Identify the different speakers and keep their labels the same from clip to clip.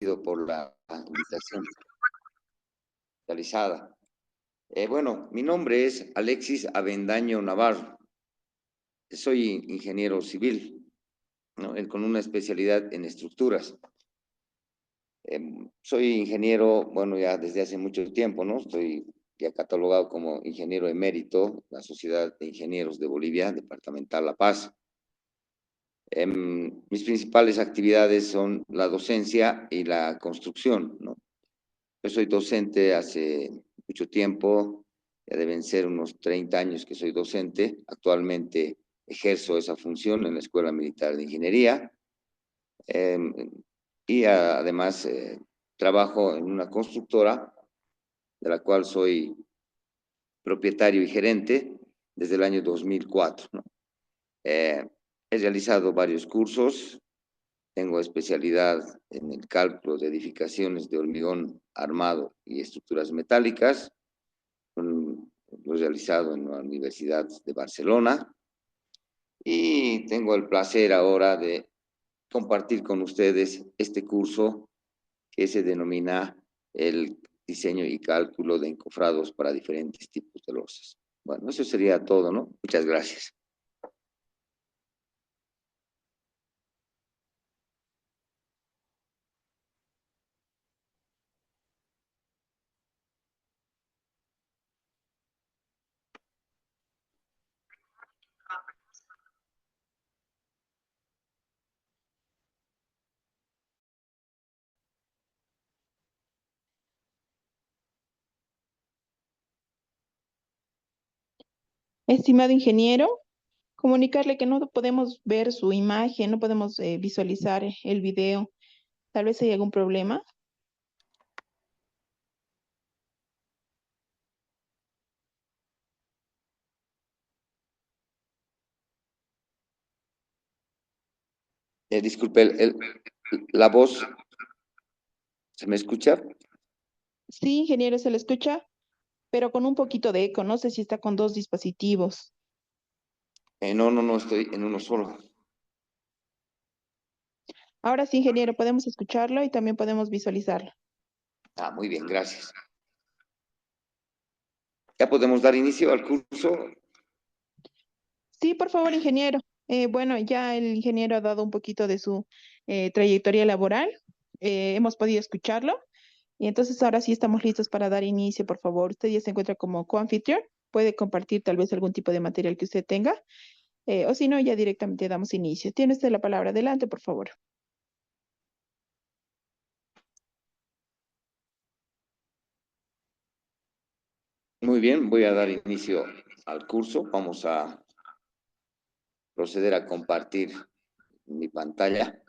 Speaker 1: por la invitación realizada. Bueno, mi nombre es Alexis Avendaño Navarro. Soy ingeniero civil, ¿no? Con una especialidad en estructuras. Soy ingeniero, bueno, ya desde hace mucho tiempo, ¿no? Estoy ya catalogado como ingeniero emérito, la Sociedad de Ingenieros de Bolivia, Departamental La Paz. Mis principales actividades son la docencia y la construcción, ¿no? Yo soy docente hace mucho tiempo, ya deben ser unos 30 años que soy docente. Actualmente ejerzo esa función en la Escuela Militar de Ingeniería y además trabajo en una constructora de la cual soy propietario y gerente desde el año 2004, ¿no? He realizado varios cursos, tengo especialidad en el cálculo de edificaciones de hormigón armado y estructuras metálicas. Lo he realizado en la Universidad de Barcelona y tengo el placer ahora de compartir con ustedes este curso que se denomina el diseño y cálculo de encofrados para diferentes tipos de losas. Bueno, eso sería todo, ¿no? Muchas gracias.
Speaker 2: Estimado ingeniero, comunicarle que no podemos ver su imagen, no podemos visualizar el video. Tal vez hay algún problema.
Speaker 1: Disculpe, la voz, ¿se me escucha?
Speaker 2: Sí, ingeniero, se le escucha, pero con un poquito de eco. No sé si está con dos dispositivos.
Speaker 1: No, estoy en uno solo.
Speaker 2: Ahora sí, ingeniero, podemos escucharlo y también podemos visualizarlo.
Speaker 1: Muy bien, gracias. ¿Ya podemos dar inicio al curso?
Speaker 2: Sí, por favor, ingeniero. Bueno, ya el ingeniero ha dado un poquito de su trayectoria laboral. Hemos podido escucharlo. Y entonces ahora sí estamos listos para dar inicio, por favor. Usted ya se encuentra como coanfitrión. Puede compartir tal vez algún tipo de material que usted tenga. O si no, ya directamente damos inicio. Tiene usted la palabra. Adelante, por favor.
Speaker 1: Muy bien, voy a dar inicio al curso. Vamos a proceder a compartir mi pantalla.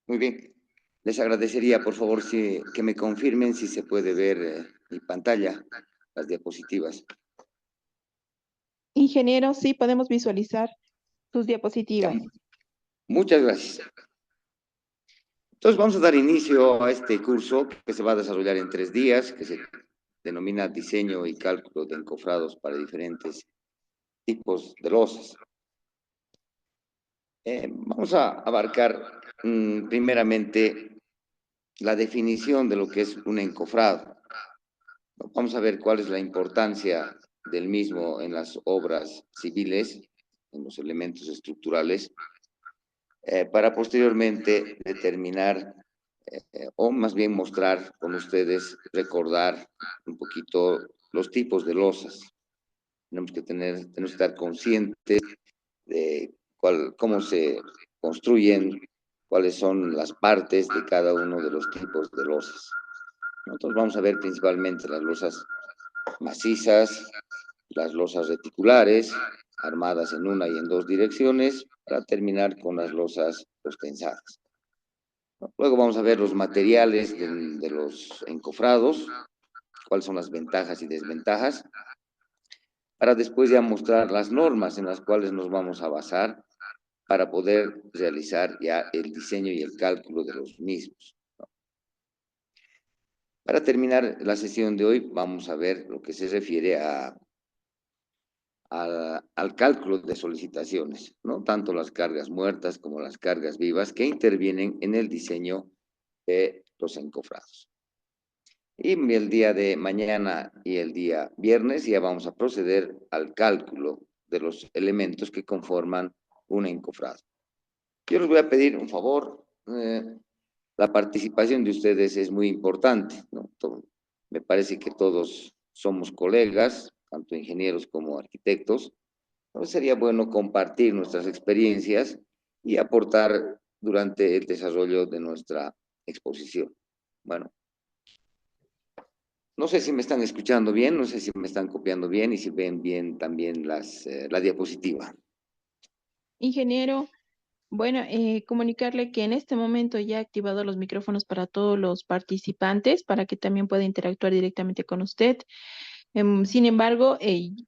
Speaker 1: Muy bien. Les agradecería, por favor, que me confirmen si se puede ver mi pantalla, las diapositivas.
Speaker 2: Ingeniero, sí, podemos visualizar sus
Speaker 1: Ya,
Speaker 2: diapositivas.
Speaker 1: muchas gracias. Entonces vamos a dar inicio a este curso que se va a desarrollar en 3 días, que se denomina diseño y cálculo de encofrados para diferentes tipos de losas. Vamos a abarcar primeramente la definición de lo que es un encofrado. Vamos a ver cuál es la importancia del mismo en las obras civiles en los elementos estructurales, para posteriormente determinar, o más bien mostrar con ustedes, recordar un poquito los tipos de losas. Tenemos que estar conscientes de cómo se construyen, cuáles son las partes de cada uno de los tipos de losas. Nosotros vamos a ver principalmente las losas macizas, las losas reticulares, armadas en una y en dos direcciones, para terminar con las losas postensadas. Luego vamos a ver los materiales de los encofrados, cuáles son las ventajas y desventajas, para después ya mostrar las normas en las cuales nos vamos a basar para poder realizar ya el diseño y el cálculo de los mismos. Para terminar la sesión de hoy, vamos a ver lo que se refiere al cálculo de solicitaciones, ¿no? Tanto las cargas muertas como las cargas vivas que intervienen en el diseño de los encofrados. Y el día de mañana y el día viernes ya vamos a proceder al cálculo de los elementos que conforman un encofrado. Yo les voy a pedir un favor, la participación de ustedes es muy importante, ¿no? Me parece que todos somos colegas, tanto ingenieros como arquitectos. Entonces sería bueno compartir nuestras experiencias y aportar durante el desarrollo de nuestra exposición. Bueno, no sé si me están escuchando bien, no sé si me están copiando bien y si ven bien también la diapositiva.
Speaker 2: Ingeniero, bueno, comunicarle que en este momento ya he activado los micrófonos para todos los participantes para que también pueda interactuar directamente con usted. Sin embargo,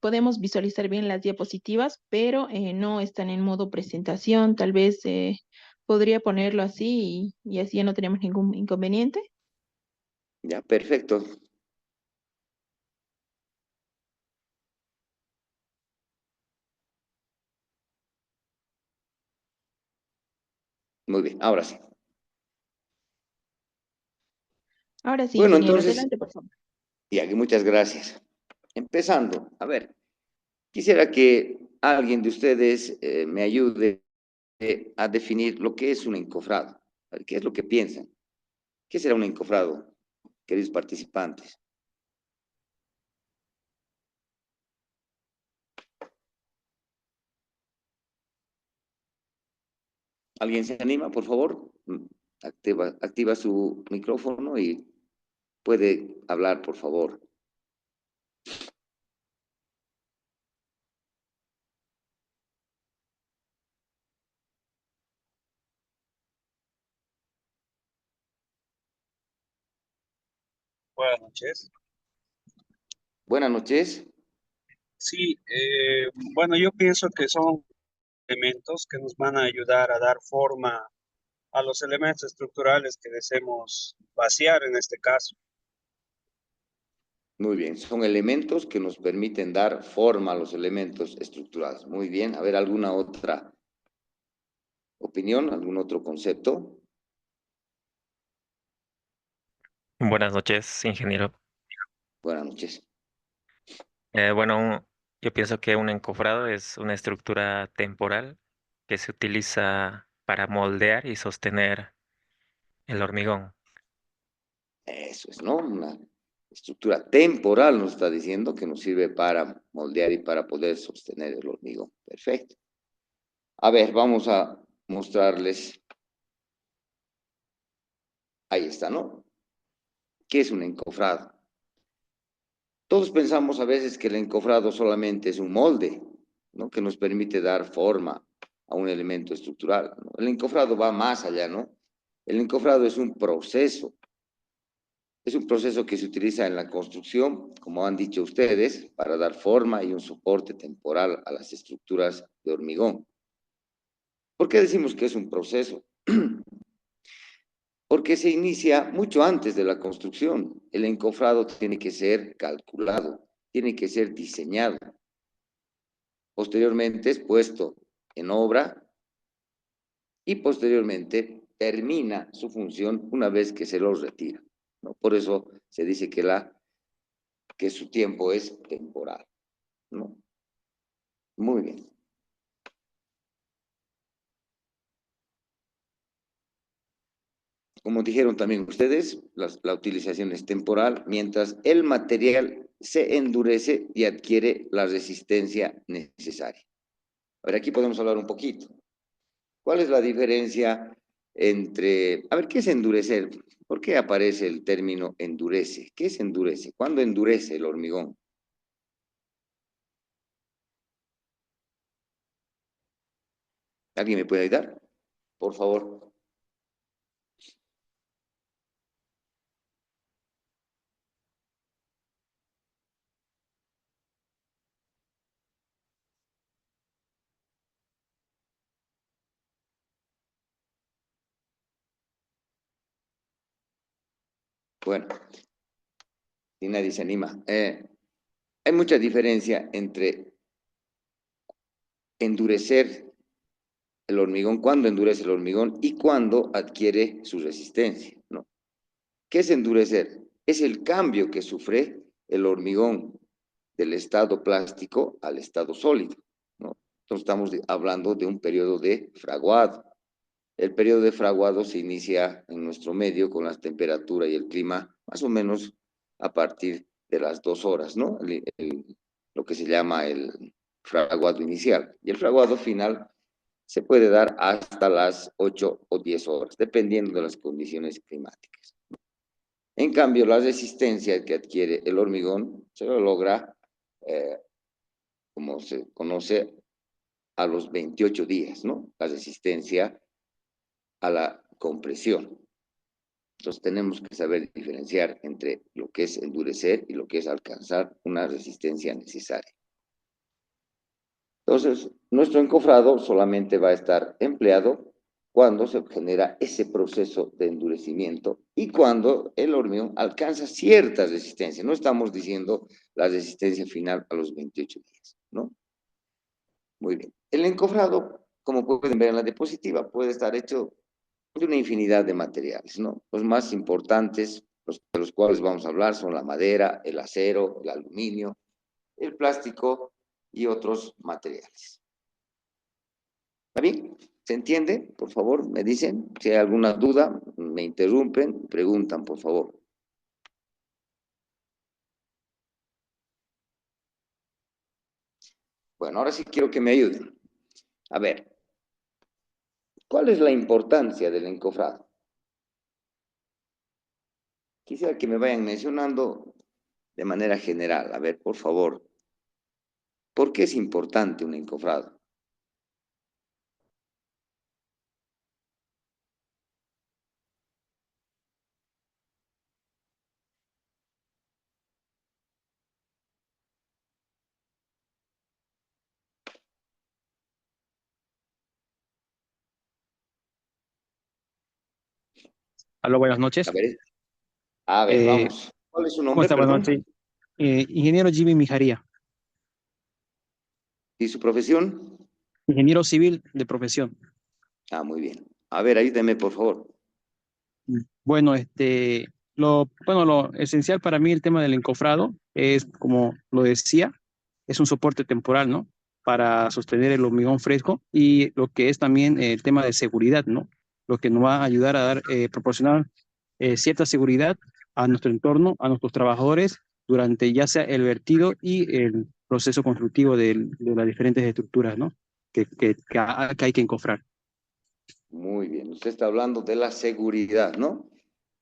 Speaker 2: podemos visualizar bien las diapositivas, pero no están en modo presentación. Tal vez podría ponerlo así y así ya no tenemos ningún inconveniente.
Speaker 1: Ya, perfecto. Muy bien, ahora sí.
Speaker 2: Ahora sí,
Speaker 1: Bueno,
Speaker 2: ingeniero,
Speaker 1: entonces,
Speaker 2: adelante, por favor.
Speaker 1: ya que muchas gracias. Empezando, a ver, quisiera que alguien de ustedes me ayude a definir lo que es un encofrado. A ver, ¿qué es lo que piensan? ¿Qué será un encofrado, queridos participantes? ¿Alguien se anima, por favor? Activa su micrófono y puede hablar, por favor.
Speaker 3: Buenas noches.
Speaker 1: Buenas noches.
Speaker 3: Sí, bueno, yo pienso que son elementos que nos van a ayudar a dar forma a los elementos estructurales que deseemos vaciar en este caso.
Speaker 1: Muy bien, son elementos que nos permiten dar forma a los elementos estructurales. Muy bien, a ver, ¿alguna otra opinión, algún otro concepto?
Speaker 4: Buenas noches, ingeniero.
Speaker 1: Buenas noches.
Speaker 4: Bueno, yo pienso que un encofrado es una estructura temporal que se utiliza para moldear y sostener el hormigón.
Speaker 1: Eso es, ¿no? Una estructura temporal nos está diciendo que nos sirve para moldear y para poder sostener el hormigón. Perfecto. A ver, vamos a mostrarles. Ahí está, ¿no? ¿Qué es un encofrado? Todos pensamos a veces que el encofrado solamente es un molde, ¿no? Que nos permite dar forma a un elemento estructural, ¿no? El encofrado va más allá, ¿no? El encofrado es un proceso. Es un proceso que se utiliza en la construcción, como han dicho ustedes, para dar forma y un soporte temporal a las estructuras de hormigón. ¿Por qué decimos que es un proceso? Porque se inicia mucho antes de la construcción. El encofrado tiene que ser calculado, tiene que ser diseñado. Posteriormente es puesto en obra y posteriormente termina su función una vez que se lo retira, ¿no? Por eso se dice que su tiempo es temporal, ¿no? Muy bien. como dijeron también ustedes, la utilización es temporal, mientras el material se endurece y adquiere la resistencia necesaria. A ver, aquí podemos hablar un poquito. ¿Cuál es la diferencia entre... A ver, ¿qué es endurecer? ¿Por qué aparece el término endurece? ¿Qué es endurece? ¿Cuándo endurece el hormigón? ¿Alguien me puede ayudar? Por favor. Bueno, si nadie se anima. Hay mucha diferencia entre endurecer el hormigón, cuando endurece el hormigón y cuando adquiere su resistencia, ¿no? ¿Qué es endurecer? Es el cambio que sufre el hormigón del estado plástico al estado sólido, ¿no? Entonces estamos hablando de un periodo de fraguado. El periodo de fraguado se inicia en nuestro medio con la temperatura y el clima más o menos a partir de las 2 horas, ¿no? Lo que se llama el fraguado inicial. Y el fraguado final se puede dar hasta las 8 o 10 horas, dependiendo de las condiciones climáticas. En cambio, la resistencia que adquiere el hormigón se lo logra, eh, como se conoce, a los 28 días, ¿no? La resistencia a la compresión. Entonces tenemos que saber diferenciar entre lo que es endurecer y lo que es alcanzar una resistencia necesaria. Entonces, nuestro encofrado solamente va a estar empleado cuando se genera ese proceso de endurecimiento y cuando el hormigón alcanza cierta resistencia. No estamos diciendo la resistencia final a los 28 días, ¿no? Muy bien. El encofrado, como pueden ver en la diapositiva, puede estar hecho de una infinidad de materiales, ¿no? Los más importantes, de los cuales vamos a hablar, son la madera, el acero, el aluminio, el plástico y otros materiales. ¿Está bien? ¿Se entiende? Por favor, me dicen. Si hay alguna duda, me interrumpen, preguntan, por favor. Bueno, ahora sí quiero que me ayuden. A ver, ¿cuál es la importancia del encofrado? Quisiera que me vayan mencionando de manera general. A ver, por favor, ¿por qué es importante un encofrado?
Speaker 5: Aló, buenas noches.
Speaker 1: A ver,
Speaker 5: Eh,
Speaker 1: vamos. ¿Cuál es su
Speaker 5: ¿Cómo
Speaker 1: nombre,
Speaker 5: está? Buenas
Speaker 1: perdón?
Speaker 5: noches. Ingeniero Jimmy Mijaría,
Speaker 1: ¿Y su profesión?
Speaker 5: ingeniero civil de profesión.
Speaker 1: Ah, muy bien. A ver, ayúdeme, por favor.
Speaker 5: Bueno, lo esencial para mí el tema del encofrado es, como lo decía, es un soporte temporal, ¿no? Para sostener el hormigón fresco y lo que es también el tema de seguridad, ¿no? Lo que nos va a ayudar a proporcionar cierta seguridad a nuestro entorno, a nuestros trabajadores, durante ya sea el vertido y el proceso constructivo de las diferentes estructuras, ¿no? Que hay que encofrar.
Speaker 1: Muy bien. Usted está hablando de la seguridad, ¿no?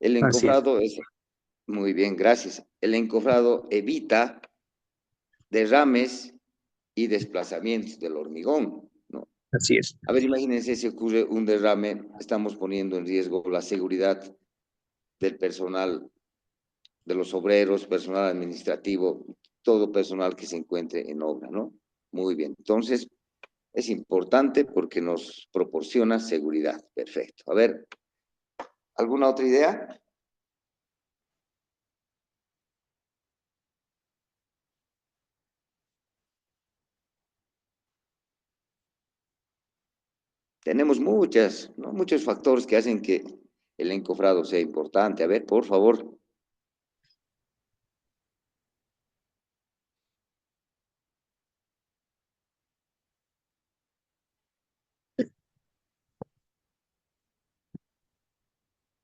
Speaker 1: El
Speaker 5: Así es,
Speaker 1: encofrado es... Muy bien, gracias. El encofrado evita derrames y desplazamientos del hormigón, ¿no?
Speaker 5: así es.
Speaker 1: A ver, imagínense si ocurre un derrame, estamos poniendo en riesgo la seguridad del personal, de los obreros, personal administrativo, todo personal que se encuentre en obra, ¿no? Muy bien. Entonces, es importante porque nos proporciona seguridad. Perfecto. A ver, ¿alguna otra idea? Tenemos muchas, ¿no? Muchos factores que hacen que el encofrado sea importante. A ver, por favor.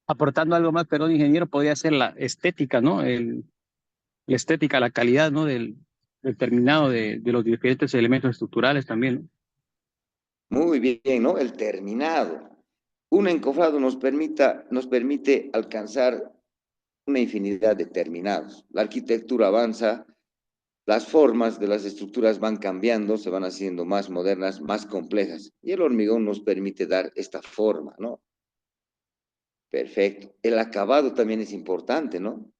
Speaker 5: aportando algo más, perdón, ingeniero, podría ser la estética, ¿no? La estética, la calidad, ¿no? Del terminado de los diferentes elementos estructurales también, ¿no?
Speaker 1: Muy bien, ¿no? El terminado. Un encofrado nos permite alcanzar una infinidad de terminados. La arquitectura avanza, las formas de las estructuras van cambiando, se van haciendo más modernas, más complejas. Y el hormigón nos permite dar esta forma, ¿no? Perfecto. El acabado también es importante, ¿no?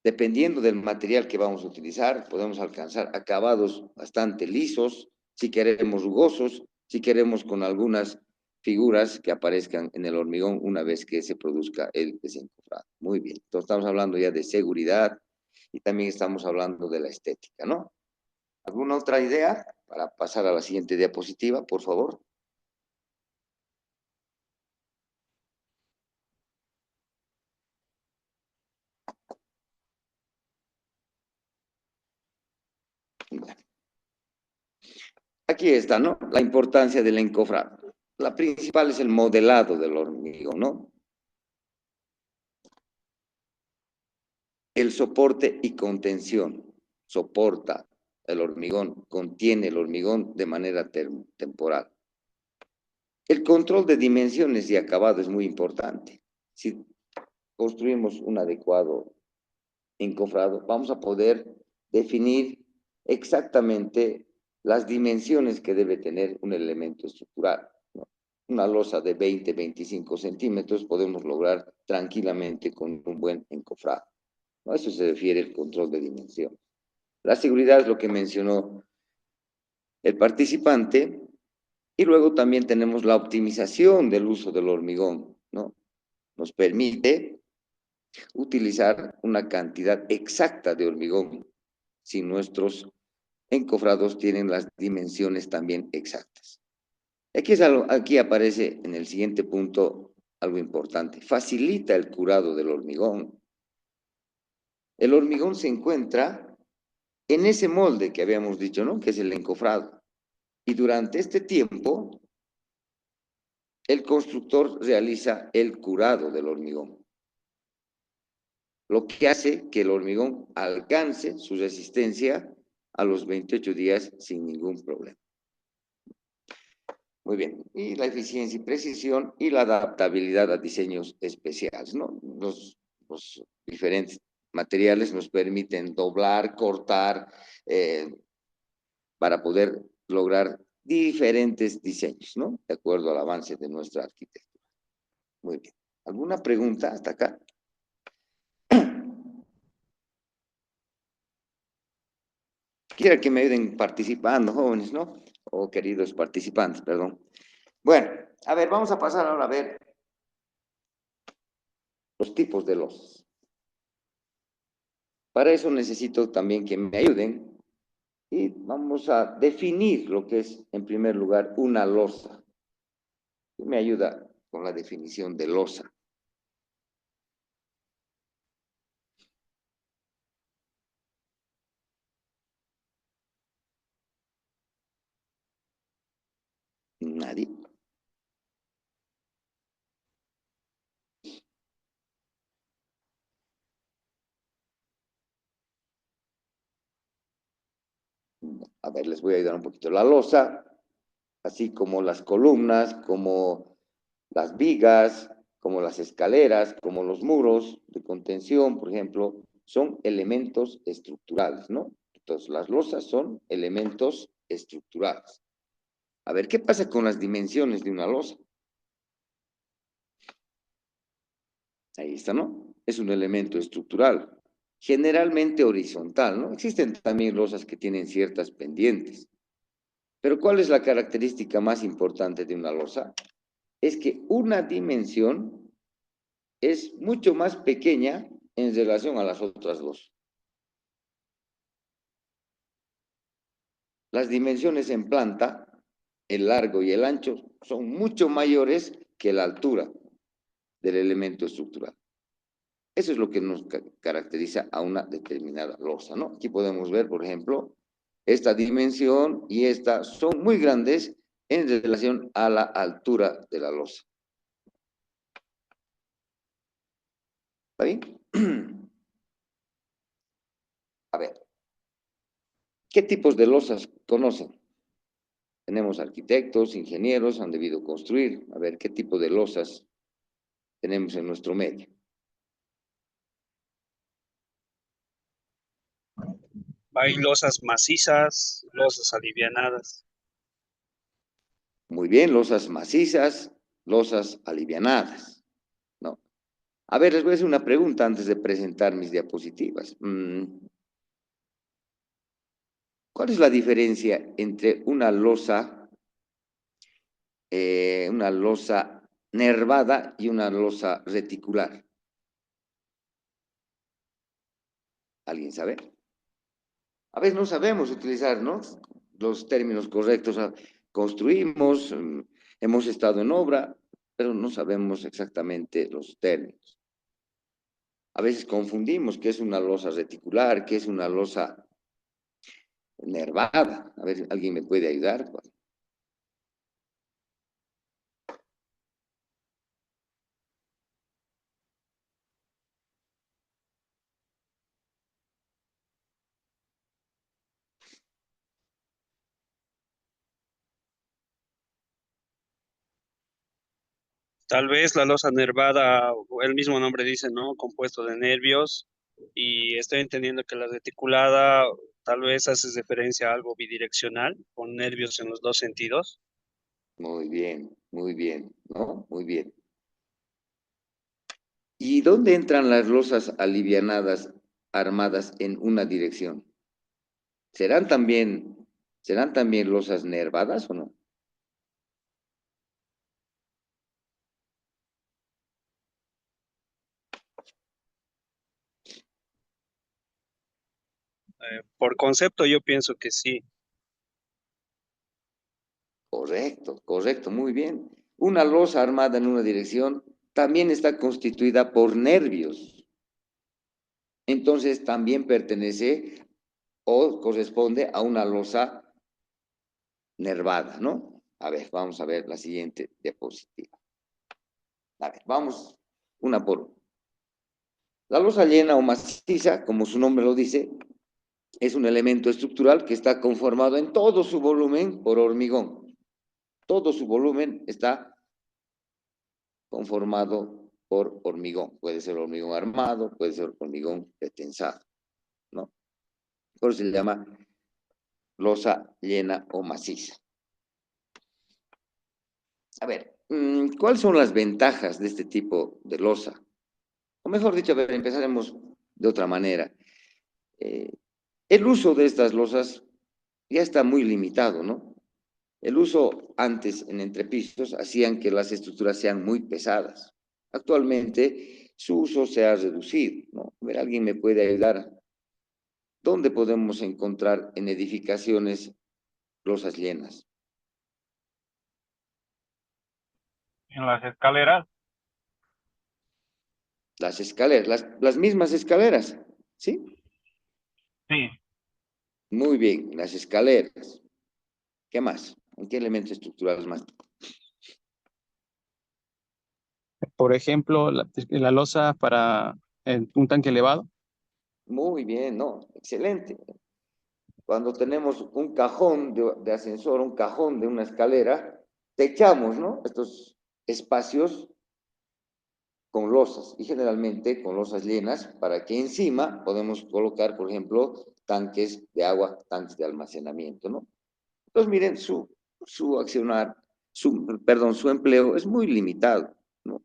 Speaker 1: Dependiendo del material que vamos a utilizar, podemos alcanzar acabados bastante lisos, si queremos rugosos, si queremos con algunas figuras que aparezcan en el hormigón una vez que se produzca el desencofrado. Muy bien, entonces estamos hablando ya de seguridad y también estamos hablando de la estética, ¿no? ¿Alguna otra idea para pasar a la siguiente diapositiva, por favor? Bueno, aquí está, ¿no? La importancia del encofrado. La principal es el modelado del hormigón, ¿no? El soporte y contención. Soporta el hormigón, contiene el hormigón de manera temporal. El control de dimensiones y acabado es muy importante. Si construimos un adecuado encofrado, vamos a poder definir exactamente las dimensiones que debe tener un elemento estructural, ¿no? Una losa de 20, 25 centímetros podemos lograr tranquilamente con un buen encofrado, ¿no? Eso se refiere al control de dimensión. La seguridad es lo que mencionó el participante, y luego también tenemos la optimización del uso del hormigón, ¿no? Nos permite utilizar una cantidad exacta de hormigón si nuestros encofrados tienen las dimensiones también exactas. Aquí aparece en el siguiente punto algo importante. Facilita el curado del hormigón. El hormigón se encuentra en ese molde que habíamos dicho, ¿no? Que es el encofrado. Y durante este tiempo, el constructor realiza el curado del hormigón, lo que hace que el hormigón alcance su resistencia a los 28 días sin ningún problema. Muy bien. Y la eficiencia y precisión y la adaptabilidad a diseños especiales, ¿no? Los diferentes materiales nos permiten doblar, cortar, para poder lograr diferentes diseños, ¿no? De acuerdo al avance de nuestra arquitectura. Muy bien. ¿Alguna pregunta hasta acá? Quiero que me ayuden participando, jóvenes, ¿no? O queridos participantes, perdón. Bueno, a ver, vamos a pasar ahora a ver los tipos de losas. Para eso necesito también que me ayuden y vamos a definir lo que es, en primer lugar, una losa. ¿Quién me ayuda con la definición de losa? Nadie. A ver, les voy a ayudar un poquito. La losa, así como las columnas, como las vigas, como las escaleras, como los muros de contención, por ejemplo, son elementos estructurales, ¿no? Entonces, las losas son elementos estructurales. A ver, ¿qué pasa con las dimensiones de una losa? Ahí está, ¿no? Es un elemento estructural, generalmente horizontal, ¿no? Existen también losas que tienen ciertas pendientes. Pero ¿cuál es la característica más importante de una losa? Es que una dimensión es mucho más pequeña en relación a las otras dos. Las dimensiones en planta, el largo y el ancho, son mucho mayores que la altura del elemento estructural. Eso es lo que nos caracteriza a una determinada losa, ¿no? Aquí podemos ver, por ejemplo, esta dimensión y esta son muy grandes en relación a la altura de la losa. ¿Está bien? A ver, ¿qué tipos de losas conocen? Tenemos arquitectos, ingenieros, han debido construir. A ver, ¿qué tipo de losas tenemos en nuestro medio?
Speaker 3: Hay losas macizas, losas alivianadas.
Speaker 1: Muy bien, losas macizas, losas alivianadas, ¿no? A ver, les voy a hacer una pregunta antes de presentar mis diapositivas. ¿Cuál es la diferencia entre una losa nervada y una losa reticular? ¿Alguien sabe? A veces no sabemos utilizar, ¿no?, los términos correctos. Construimos, hemos estado en obra, pero no sabemos exactamente los términos. A veces confundimos qué es una losa reticular, qué es una losa nervada. A ver, ¿alguien me puede ayudar?
Speaker 3: Tal vez la losa nervada, o el mismo nombre dice, ¿no? Compuesto de nervios. Y estoy entendiendo que la reticulada tal vez hace referencia a algo bidireccional, con nervios en los dos sentidos.
Speaker 1: Muy bien, ¿no? Muy bien. ¿Y dónde entran las losas alivianadas armadas en una dirección? ¿Serán también losas nervadas o no?
Speaker 3: Por concepto yo pienso que sí.
Speaker 1: Correcto, correcto, muy bien. Una losa armada en una dirección también está constituida por nervios. Entonces también pertenece o corresponde a una losa nervada, ¿no? A ver, vamos a ver la siguiente diapositiva. A ver, vamos una por una. La losa llena o maciza, como su nombre lo dice, es un elemento estructural que está conformado en todo su volumen por hormigón. Todo su volumen está conformado por hormigón. Puede ser hormigón armado, puede ser hormigón pretensado, ¿no? Por eso se llama losa llena o maciza. A ver, ¿cuáles son las ventajas de este tipo de losa? O mejor dicho, a ver, empezaremos de otra manera. El uso de estas losas ya está muy limitado, ¿no? El uso antes en entrepisos hacían que las estructuras sean muy pesadas. Actualmente su uso se ha reducido, ¿no? A ver, ¿alguien me puede ayudar? ¿Dónde podemos encontrar en edificaciones losas llenas?
Speaker 6: En las escaleras,
Speaker 1: Las escaleras, las mismas escaleras, ¿sí?
Speaker 6: sí.
Speaker 1: Muy bien, las escaleras. ¿Qué más? ¿En qué elementos estructurales más?
Speaker 5: Por ejemplo, la losa para un tanque elevado.
Speaker 1: Muy bien, no, excelente. Cuando tenemos un cajón de ascensor, un cajón de una escalera, techamos, ¿no?, estos espacios con losas, y generalmente con losas llenas, para que encima podemos colocar, por ejemplo, tanques de agua, tanques de almacenamiento, ¿no? Entonces, miren, su accionar, su empleo es muy limitado, ¿no?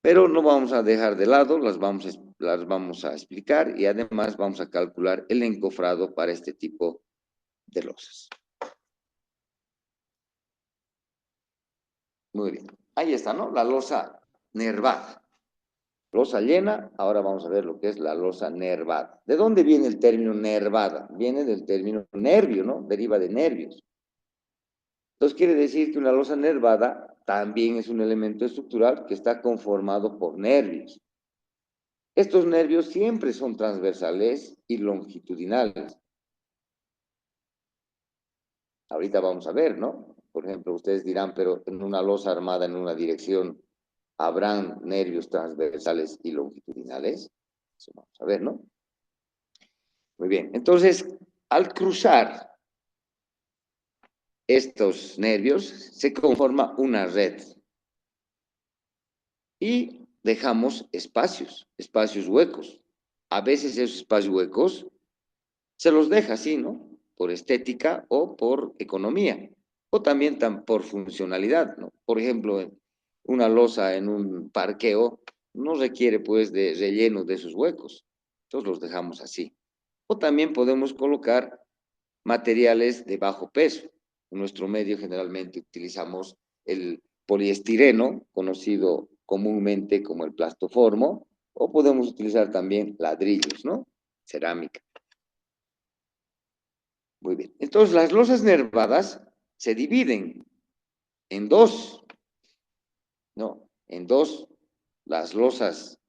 Speaker 1: Pero no vamos a dejar de lado, las vamos a explicar y además vamos a calcular el encofrado para este tipo de losas. Muy bien, ahí está, ¿no? La losa nervada. Losa llena, ahora vamos a ver lo que es la losa nervada. ¿De dónde viene el término nervada? Viene del término nervio, ¿no? Deriva de nervios. Entonces quiere decir que una losa nervada también es un elemento estructural que está conformado por nervios. Estos nervios siempre son transversales y longitudinales. Ahorita vamos a ver, ¿no? Por ejemplo, ustedes dirán, pero en una losa armada en una dirección ¿Habrán nervios transversales y longitudinales? Eso vamos a ver, ¿no? Muy bien. Entonces, al cruzar estos nervios, se conforma una red. Y dejamos espacios huecos. A veces esos espacios huecos se los deja así, ¿no? Por estética o por economía, o también por funcionalidad, ¿no? Por ejemplo, una losa en un parqueo no requiere, pues, de relleno de esos huecos. Entonces los dejamos así. O también podemos colocar materiales de bajo peso. En nuestro medio generalmente utilizamos el poliestireno, conocido comúnmente como el plastoformo, o podemos utilizar también ladrillos, ¿no? Cerámica. Muy bien. Entonces, las losas nervadas se dividen en dos, ¿no? En dos, las losas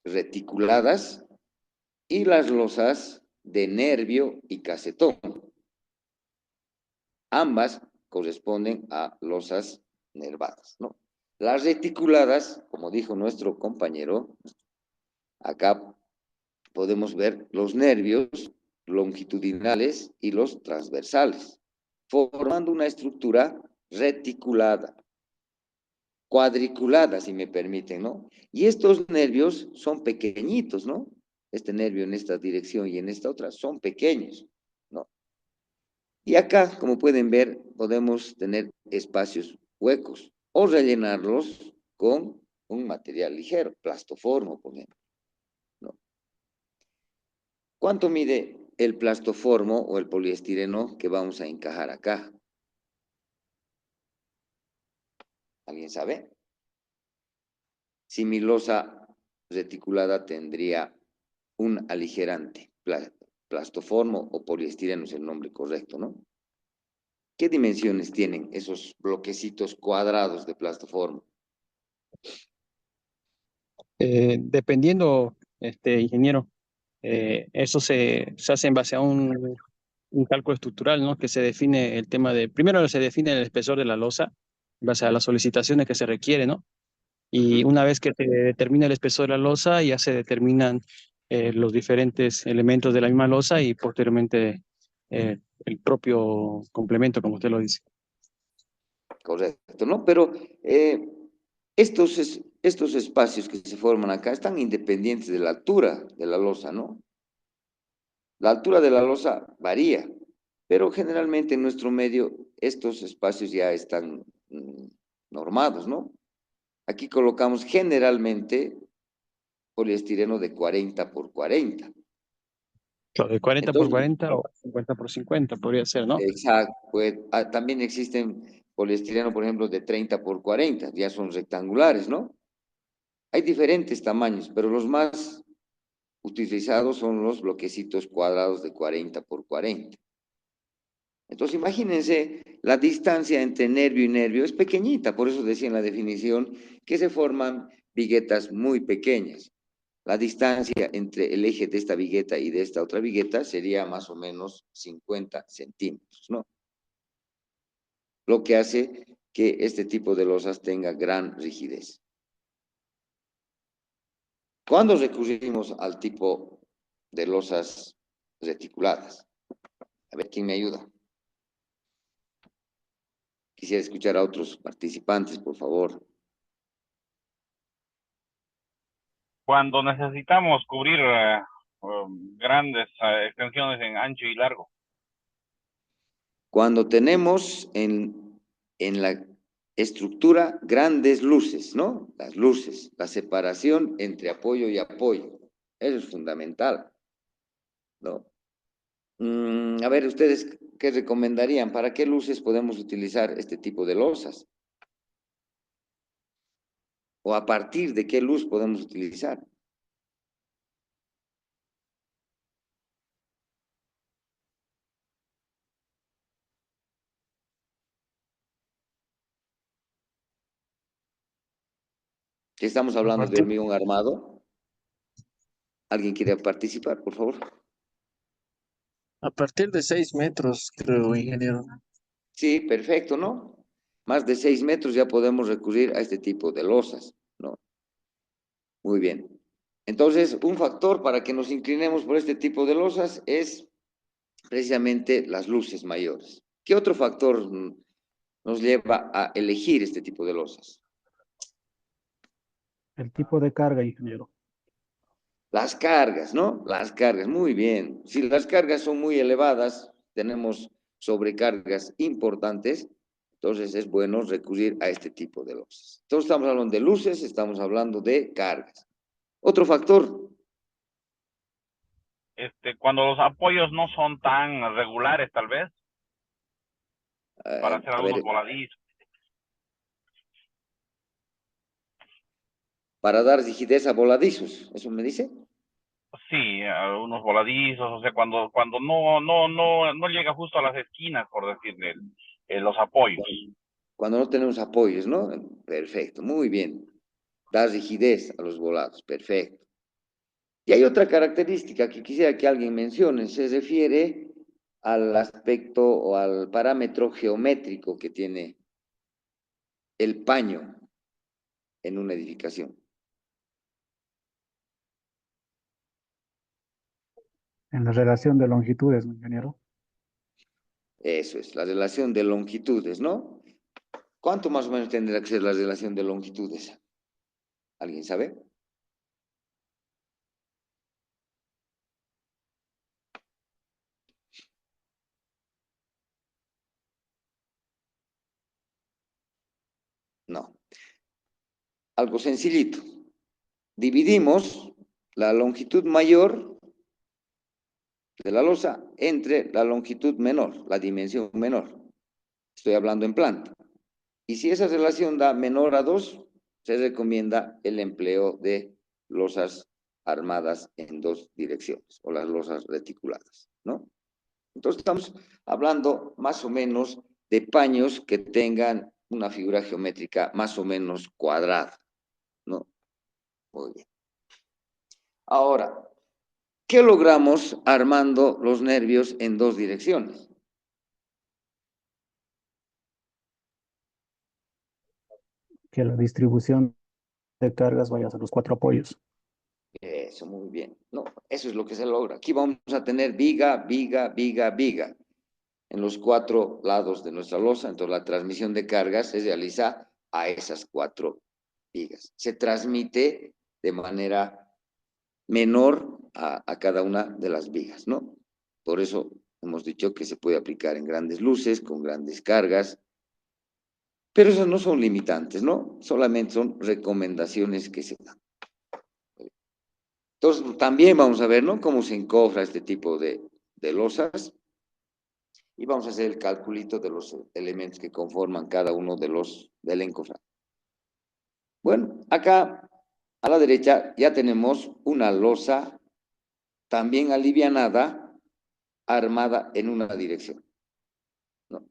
Speaker 1: reticuladas y las losas de nervio y casetón. Ambas corresponden a losas nervadas, ¿no? Las reticuladas, como dijo nuestro compañero, acá podemos ver los nervios longitudinales y los transversales, formando una estructura reticulada, cuadriculada, si me permiten, ¿no? Y estos nervios son pequeñitos, ¿no? Este nervio en esta dirección y en esta otra son pequeños, ¿no? Y acá, como pueden ver, podemos tener espacios huecos o rellenarlos con un material ligero, plastoformo, por ejemplo, ¿no? ¿Cuánto mide el plastoformo o el poliestireno que vamos a encajar acá? ¿Alguien sabe? Si mi losa reticulada tendría un aligerante, plastoformo o poliestireno es el nombre correcto, ¿no? ¿Qué dimensiones tienen esos bloquecitos cuadrados de plastoformo?
Speaker 5: Dependiendo, ingeniero, eso se hace en base a un cálculo estructural, ¿no? Que se define el tema de, primero se define el espesor de la losa, en base a las solicitaciones que se requiere, ¿no? Y una vez que se determina el espesor de la losa, ya se determinan los diferentes elementos de la misma losa y posteriormente el propio complemento, como usted lo dice.
Speaker 1: Correcto, ¿no? Pero estos espacios que se forman acá están independientes de la altura de la losa, ¿no? La altura de la losa varía, pero generalmente en nuestro medio estos espacios ya están normados, ¿no? Aquí colocamos generalmente poliestireno de 40 por 40.
Speaker 5: Claro, de 40 por
Speaker 1: Entonces,
Speaker 5: 40 o 50 por 50 podría ser, ¿no?
Speaker 1: exacto, pues, también existen poliestireno, por ejemplo, de 30 por 40, ya son rectangulares, ¿no? Hay diferentes tamaños, pero los más utilizados son los bloquecitos cuadrados de 40 por 40. Entonces, imagínense, la distancia entre nervio y nervio es pequeñita, por eso decía en la definición que se forman viguetas muy pequeñas. La distancia entre el eje de esta vigueta y de esta otra vigueta sería más o menos 50 centímetros, ¿no? Lo que hace que este tipo de losas tenga gran rigidez. ¿Cuándo recurrimos al tipo de losas reticuladas? A ver, ¿quién me ayuda? Quisiera escuchar a otros participantes, por favor.
Speaker 6: Cuando necesitamos cubrir grandes extensiones en ancho y largo.
Speaker 1: Cuando tenemos en la estructura grandes luces, ¿no? Las luces, la separación entre apoyo y apoyo. Eso es fundamental, ¿no? A ver, ¿ustedes qué recomendarían? ¿Para qué luces podemos utilizar este tipo de losas? ¿O a partir de qué luz podemos utilizar? ¿Qué estamos
Speaker 7: A
Speaker 1: hablando de
Speaker 7: partir,
Speaker 1: hormigón armado? ¿Alguien quiere participar, por favor?
Speaker 7: a partir de 6 metros, creo, ingeniero.
Speaker 1: Sí, perfecto, ¿no? más de 6 metros ya podemos recurrir a este tipo de losas, ¿no? Muy bien. Entonces, un factor para que nos inclinemos por este tipo de losas es precisamente las luces mayores. ¿Qué otro factor nos lleva a elegir este tipo de losas?
Speaker 5: El tipo de carga, ingeniero.
Speaker 1: Las cargas, ¿no? Las cargas, muy bien. Si las cargas son muy elevadas, tenemos sobrecargas importantes, entonces es bueno recurrir a este tipo de losas. Entonces estamos hablando de luces, estamos hablando de cargas. Otro factor,
Speaker 6: Cuando los apoyos no son tan regulares, tal vez, para hacer
Speaker 1: a ver,
Speaker 6: algunos voladizos.
Speaker 1: para dar rigidez a voladizos, ¿eso me dice?
Speaker 6: Sí, algunos voladizos, o sea, cuando no llega justo a las esquinas, por decirle, los apoyos.
Speaker 1: Cuando no tenemos apoyos, ¿no? Perfecto, muy bien. Da rigidez a los volados, perfecto. Y hay otra característica que quisiera que alguien mencione, se refiere al aspecto o al parámetro geométrico que tiene el paño en una edificación.
Speaker 5: En la relación de longitudes, ingeniero.
Speaker 1: Eso es, la relación de longitudes, ¿no? ¿Cuánto más o menos tendrá que ser la relación de longitudes? ¿Alguien sabe? No. Algo sencillito. Dividimos la longitud mayor de la losa entre la longitud menor, la dimensión menor. Estoy hablando en planta. Y si esa relación da menor a 2, se recomienda el empleo de losas armadas en 2 direcciones, o las losas reticuladas, ¿no? Entonces estamos hablando más o menos de paños que tengan una figura geométrica más o menos cuadrada, ¿no? Muy bien. Ahora, ¿qué logramos armando los nervios en 2 direcciones?
Speaker 5: Que la distribución de cargas vaya a los 4 apoyos.
Speaker 1: Eso, muy bien. No, eso es lo que se logra. Aquí vamos a tener viga, viga, viga, viga en los 4 lados de nuestra losa. Entonces, la transmisión de cargas se realiza a esas 4 vigas. Se transmite de manera menor a cada una de las vigas, ¿no? Por eso hemos dicho que se puede aplicar en grandes luces, con grandes cargas, pero esos no son limitantes, ¿no? Solamente son recomendaciones que se dan. Entonces, también vamos a ver, ¿no? Cómo se encofra este tipo de losas. Y vamos a hacer el calculito de los elementos que conforman cada uno de los del encofrado. Bueno, acá a la derecha ya tenemos una losa también alivianada, armada en una dirección, ¿no?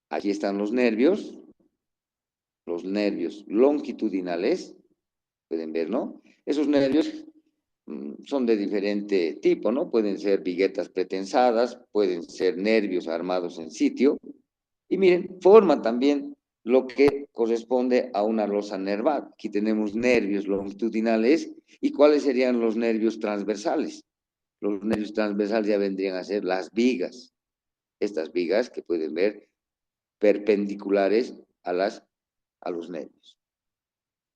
Speaker 1: Aquí están los nervios longitudinales, pueden ver, ¿no? Esos nervios son de diferente tipo, ¿no? Pueden ser viguetas pretensadas, pueden ser nervios armados en sitio, y miren, forman también lo que corresponde a una losa nervada. Aquí tenemos nervios longitudinales, ¿y cuáles serían los nervios transversales? Los nervios transversales ya vendrían a ser las vigas, estas vigas que pueden ver perpendiculares a los nervios,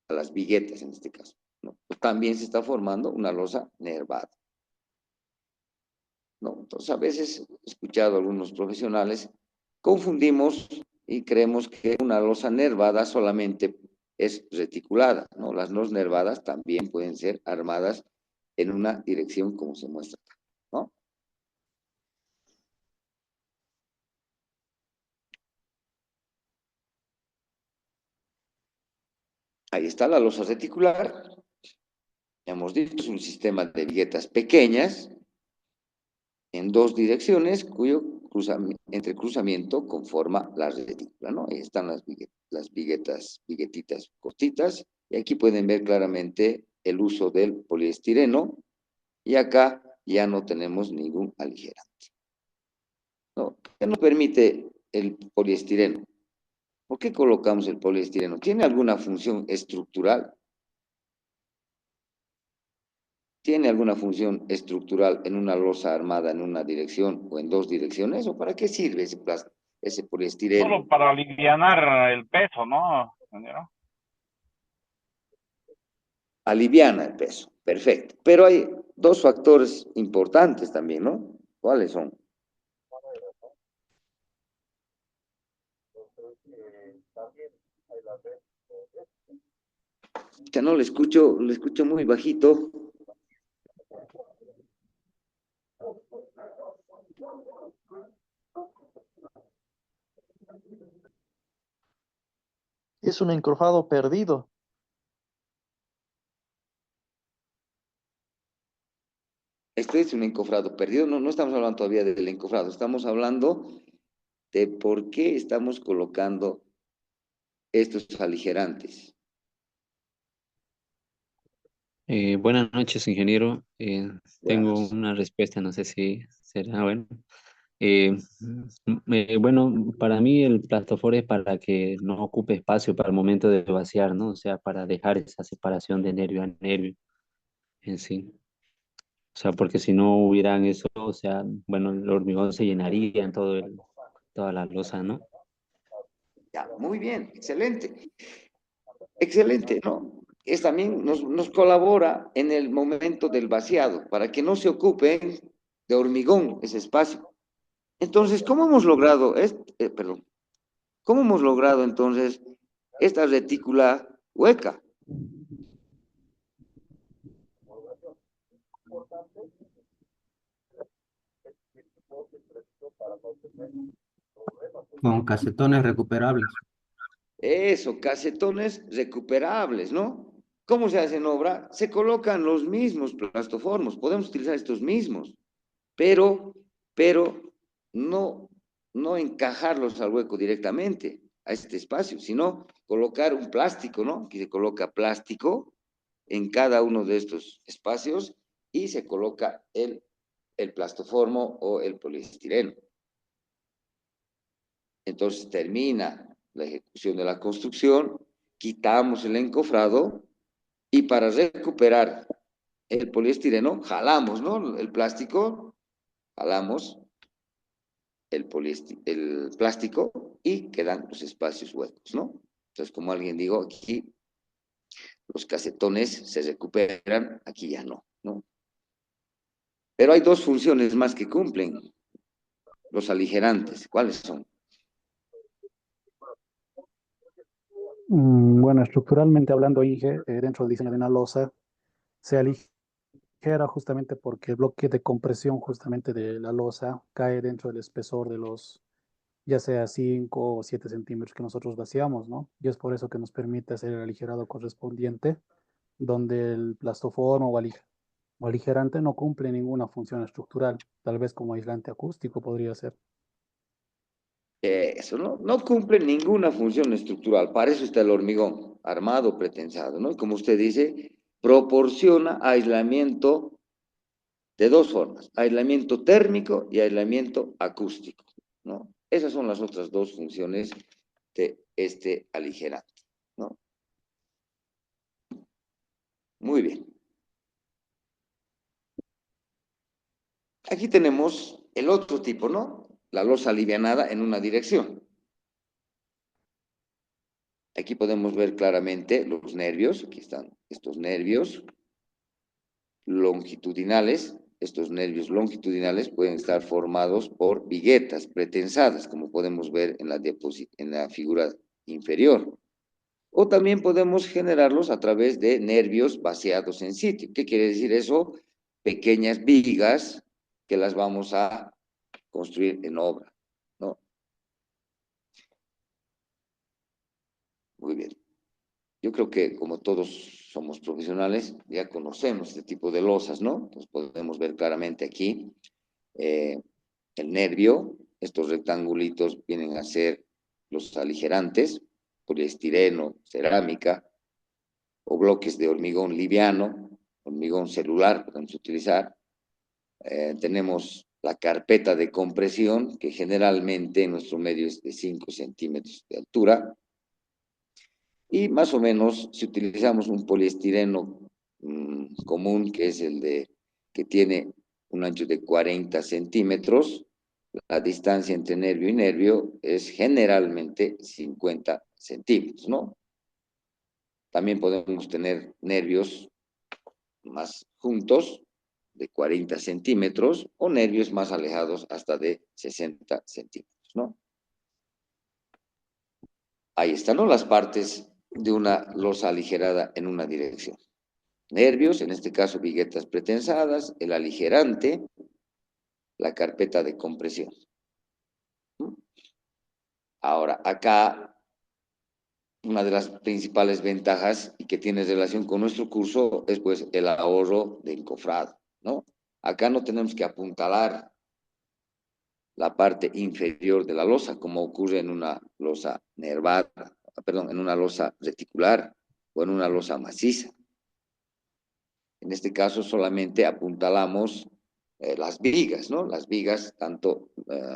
Speaker 1: a las viguetas en este caso, ¿no? Pues también se está formando una losa nervada, ¿no? Entonces, a veces he escuchado a algunos profesionales, confundimos y creemos que una losa nervada solamente es reticulada, ¿no? Las no nervadas también pueden ser armadas en una dirección como se muestra acá, ¿no? Ahí está la losa reticular. Ya hemos dicho, es un sistema de viguetas pequeñas en 2 direcciones cuyo entrecruzamiento conforma la retícula, ¿no? Ahí están las viguetitas cortitas, y aquí pueden ver claramente el uso del poliestireno, y acá ya no tenemos ningún aligerante, ¿no? ¿Qué nos permite el poliestireno? ¿Por qué colocamos el poliestireno? ¿Tiene alguna función estructural? ¿Tiene alguna función estructural en una losa armada en una dirección o en dos direcciones? ¿O para qué sirve ese poliestireno?
Speaker 6: Solo para alivianar el peso, ¿no, ingeniero?
Speaker 1: Aliviana el peso, perfecto. Pero hay dos factores importantes también, ¿no? ¿Cuáles son? Ya no le escucho muy bajito.
Speaker 7: Es un encofrado perdido.
Speaker 1: Esto es un encofrado perdido. No, no estamos hablando todavía del encofrado. Estamos hablando de por qué estamos colocando estos aligerantes.
Speaker 8: Buenas noches, ingeniero. Tengo
Speaker 1: Buenas.
Speaker 8: una respuesta, no sé si será bueno. Eh, bueno, para mí el plastoforo es para que no ocupe espacio para el momento de vaciar, ¿no? O sea, para dejar esa separación de nervio a nervio en sí. O sea, porque si no hubieran eso, o sea, bueno, el hormigón se llenaría en toda la losa, ¿no?
Speaker 1: Ya, muy bien, excelente. Excelente, ¿no? Es también nos colabora en el momento del vaciado, para que no se ocupe de hormigón ese espacio. Entonces, ¿cómo hemos logrado, perdón, cómo hemos logrado entonces esta retícula hueca?
Speaker 9: Con casetones recuperables.
Speaker 1: Eso, casetones recuperables, ¿no? ¿Cómo se hace en obra? Se colocan los mismos plastoformos, podemos utilizar estos mismos, pero no, no encajarlos al hueco directamente, a este espacio, sino colocar un plástico, ¿no? Aquí se coloca plástico en cada uno de estos espacios y se coloca el plastoformo o el poliestireno. Entonces termina la ejecución de la construcción, quitamos el encofrado y para recuperar el poliestireno jalamos, ¿no? El plástico, jalamos el plástico y quedan los espacios huecos, ¿no? Entonces, como alguien dijo, aquí los casetones se recuperan, aquí ya no, ¿no? Pero hay dos funciones más que cumplen los aligerantes. ¿Cuáles son?
Speaker 10: Bueno, estructuralmente hablando, Inge, dentro del diseño de una losa, se aligera justamente porque el bloque de compresión justamente de la losa cae dentro del espesor de los, ya sea 5 o 7 centímetros que nosotros vaciamos, ¿no? Y es por eso que nos permite hacer el aligerado correspondiente, donde el plastoformo o aligerante no cumple ninguna función estructural, tal vez como aislante acústico podría ser.
Speaker 1: Eso no cumple ninguna función estructural. Para eso está el hormigón, armado, pretensado, ¿no? Y como usted dice, proporciona aislamiento de dos formas, aislamiento térmico y aislamiento acústico, ¿no? Esas son las otras dos funciones de este aligerante, ¿no? Muy bien. Aquí tenemos el otro tipo, ¿no? La losa alivianada en una dirección. Aquí podemos ver claramente los nervios, aquí están estos nervios longitudinales. Estos nervios longitudinales pueden estar formados por viguetas pretensadas, como podemos ver en la figura inferior. O también podemos generarlos a través de nervios vaciados en sitio. ¿Qué quiere decir eso? Pequeñas vigas que las vamos a construir en obra, ¿no? Muy bien. Yo creo que como todos somos profesionales, ya conocemos este tipo de losas, ¿no? Entonces podemos ver claramente aquí el nervio, estos rectangulitos vienen a ser los aligerantes, poliestireno, cerámica, o bloques de hormigón liviano, hormigón celular podemos utilizar. Tenemos la carpeta de compresión, que generalmente en nuestro medio es de 5 centímetros de altura, y más o menos si utilizamos un poliestireno común, que es que tiene un ancho de 40 centímetros, la distancia entre nervio y nervio es generalmente 50 centímetros, ¿no? También podemos tener nervios más juntos, de 40 centímetros, o nervios más alejados hasta de 60 centímetros, ¿no? Ahí están, ¿no?, las partes de una losa aligerada en una dirección. Nervios, en este caso viguetas pretensadas, el aligerante, la carpeta de compresión. Ahora, acá, una de las principales ventajas y que tiene relación con nuestro curso es pues el ahorro de encofrado, ¿no? Acá no tenemos que apuntalar la parte inferior de la losa, como ocurre en una losa nervada, perdón, en una losa reticular o en una losa maciza. En este caso solamente apuntalamos las vigas, ¿no? Las vigas tanto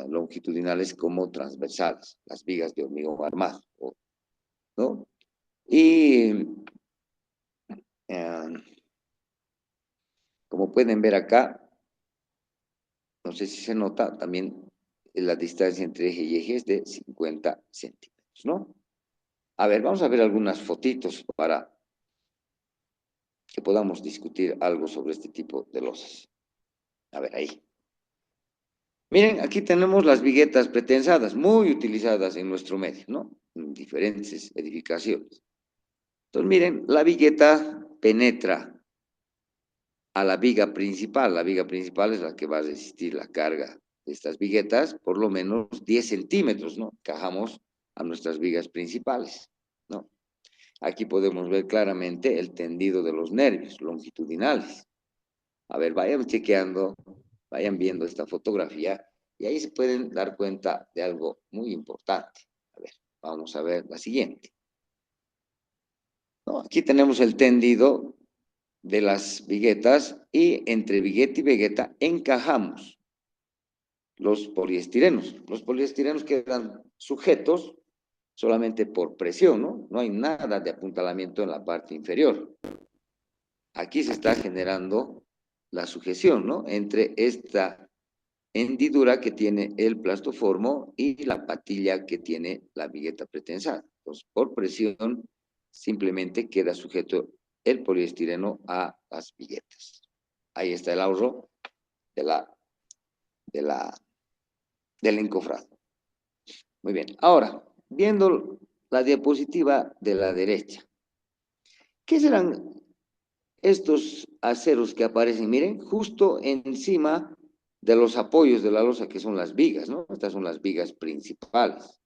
Speaker 1: longitudinales como transversales, las vigas de hormigón armado, ¿no? Y como pueden ver acá, no sé si se nota, también la distancia entre eje y eje es de 50 centímetros, ¿no? A ver, vamos a ver algunas fotitos para que podamos discutir algo sobre este tipo de losas. A ver, ahí. Miren, aquí tenemos las viguetas pretensadas, muy utilizadas en nuestro medio, ¿no? En diferentes edificaciones. Entonces, miren, la vigueta penetra a la viga principal. La viga principal es la que va a resistir la carga de estas viguetas, por lo menos 10 centímetros, ¿no? Encajamos a nuestras vigas principales, ¿no? Aquí podemos ver claramente el tendido de los nervios longitudinales. A ver, vayan chequeando, vayan viendo esta fotografía y ahí se pueden dar cuenta de algo muy importante. A ver, vamos a ver la siguiente. ¿No? Aquí tenemos el tendido de las viguetas y entre vigueta y vigueta encajamos los poliestirenos. Los poliestirenos quedan sujetos solamente por presión, ¿no? No hay nada de apuntalamiento en la parte inferior. Aquí se está generando la sujeción, ¿no? Entre esta hendidura que tiene el plastoformo y la patilla que tiene la vigueta pretensada. Entonces, por presión, simplemente queda sujeto el poliestireno a las viguetas. Ahí está el ahorro del encofrado. Muy bien. Ahora, viendo la diapositiva de la derecha, ¿qué serán estos aceros que aparecen? Miren, justo encima de los apoyos de la losa, que son las vigas, ¿no? Estas son las vigas principales.